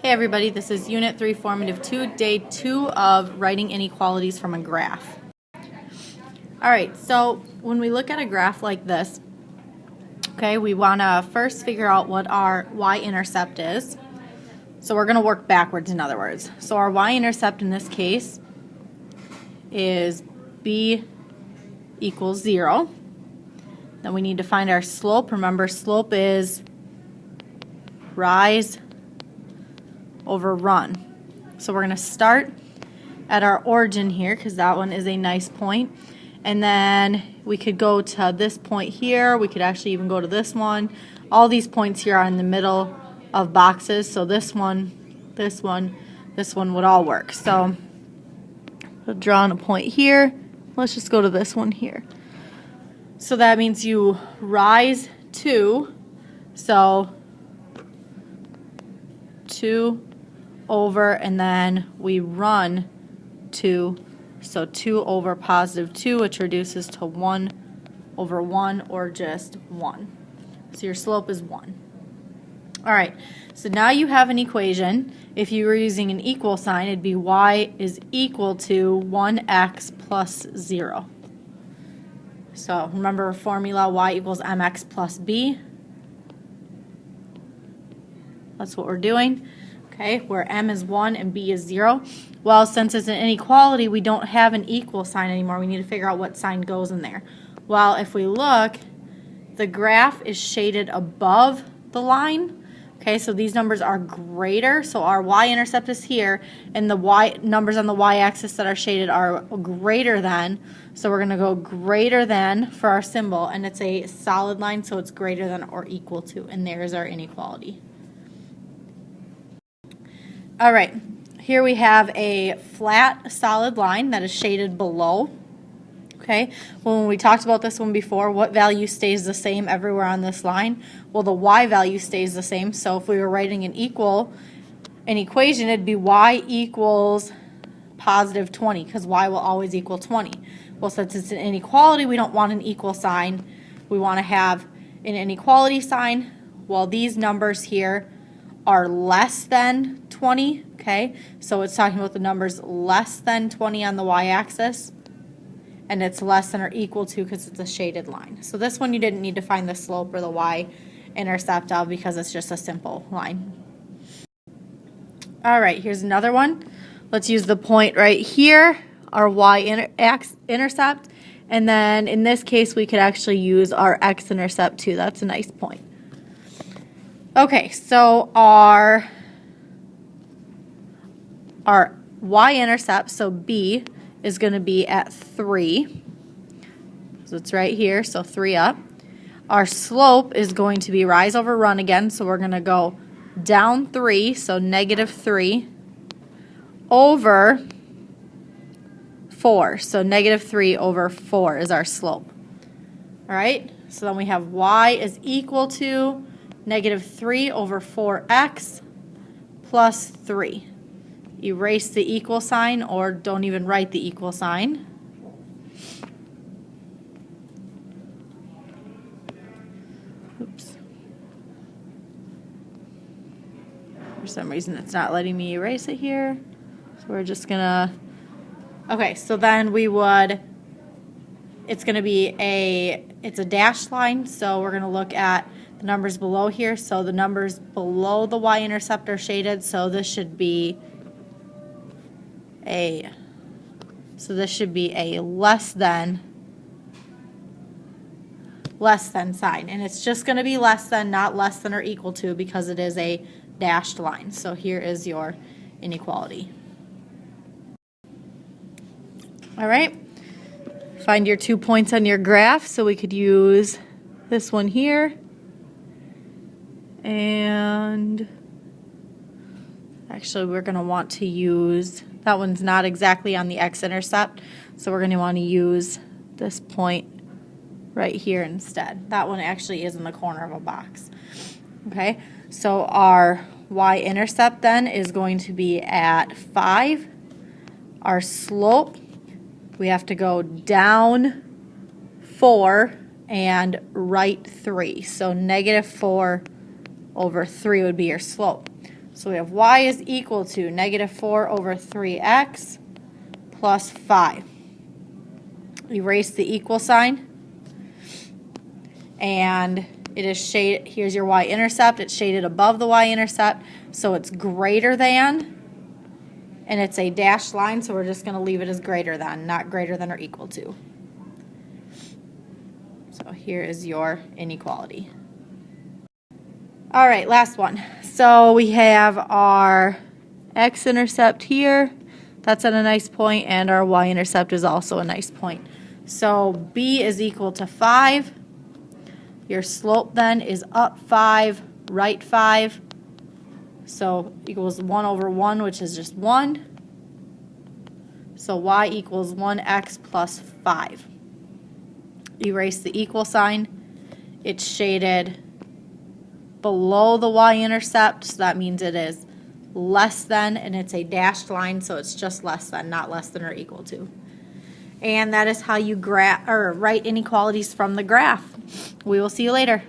Hey everybody, this is Unit 3, Formative 2, Day 2 of writing inequalities from a graph. Alright, so when we look at a graph like this, okay, we want to first figure out what our y-intercept is. So we're going to work backwards, in other words. So our y-intercept in this case is b equals 0. Then we need to find our slope. Remember, slope is rise over run. So we're going to start at our origin here because that one is a nice point. And then we could go to this point here. We could actually even go to this one. All these points here are in the middle of boxes. So this one, this one, this one would all work. So we'll draw on a point here. Let's just go to this one here. So that means you rise 2. So 2 over, and then we run 2, so 2 over positive 2, which reduces to 1 over 1, or just 1. So your slope is 1. Alright, so now you have an equation. If you were using an equal sign, it'd be y is equal to 1x plus 0. So remember formula, y equals mx plus b. That's what we're doing. Okay, where m is 1 and b is 0. Well, since it's an inequality, we don't have an equal sign anymore. We need to figure out what sign goes in there. Well, if we look, the graph is shaded above the line. Okay, so these numbers are greater. So our y-intercept is here, and the y numbers on the y-axis that are shaded are greater than. So we're going to go greater than for our symbol, and it's a solid line, so it's greater than or equal to, and there's our inequality. All right, here we have a flat solid line that is shaded below. Okay, well, when we talked about this one before, what value stays the same everywhere on this line? Well, the y value stays the same. So if we were writing an equation, it'd be y equals positive 20, because y will always equal 20. Well, since it's an inequality, we don't want an equal sign. We want to have an inequality sign. Well, these numbers here are less than 20, okay? So it's talking about the numbers less than 20 on the y-axis, and it's less than or equal to because it's a shaded line. So this one you didn't need to find the slope or the y-intercept of because it's just a simple line. All right, here's another one. Let's use the point right here, our y-intercept, and then in this case we could actually use our x-intercept too. That's a nice point. Okay, so our y-intercept, so b, is going to be at 3. So it's right here, so 3 up. Our slope is going to be rise over run again, so we're going to go down 3, so negative 3, over 4. So negative 3 over 4 is our slope. All right, so then we have y is equal to negative 3 over 4x plus 3. Erase the equal sign, or don't even write the equal sign. Oops. For some reason it's not letting me erase it here. So we're just gonna, okay, so then we would, it's gonna be it's a dashed line, so we're gonna look at the numbers below here. So the numbers below the y-intercept are shaded, so this should be a less than sign, and it's just going to be less than, not less than or equal to, because it is a dashed line. So here is your inequality. All right, find your 2 points on your graph. So we could use this one here, and actually we're going to want to use, that one's not exactly on the x-intercept, so we're going to want to use this point right here instead. That one actually is in the corner of a box. Okay, so our y-intercept then is going to be at 5. Our slope, we have to go down 4 and right 3. So negative 4 over 3 would be your slope. So we have y is equal to negative 4 over 3x plus 5. Erase the equal sign. And it is shaded, here's your y-intercept. It's shaded above the y-intercept, so it's greater than. And it's a dashed line, so we're just going to leave it as greater than, not greater than or equal to. So here is your inequality. All right, last one. So we have our x-intercept here. That's at a nice point, and our y-intercept is also a nice point. So b is equal to 5. Your slope then is up 5, right 5. So equals 1 over 1, which is just 1. So y equals 1x plus 5. Erase the equal sign. It's shaded below the y-intercept, so that means it is less than, and it's a dashed line, so it's just less than, not less than or equal to. And that is how you write inequalities from the graph. We will see you later.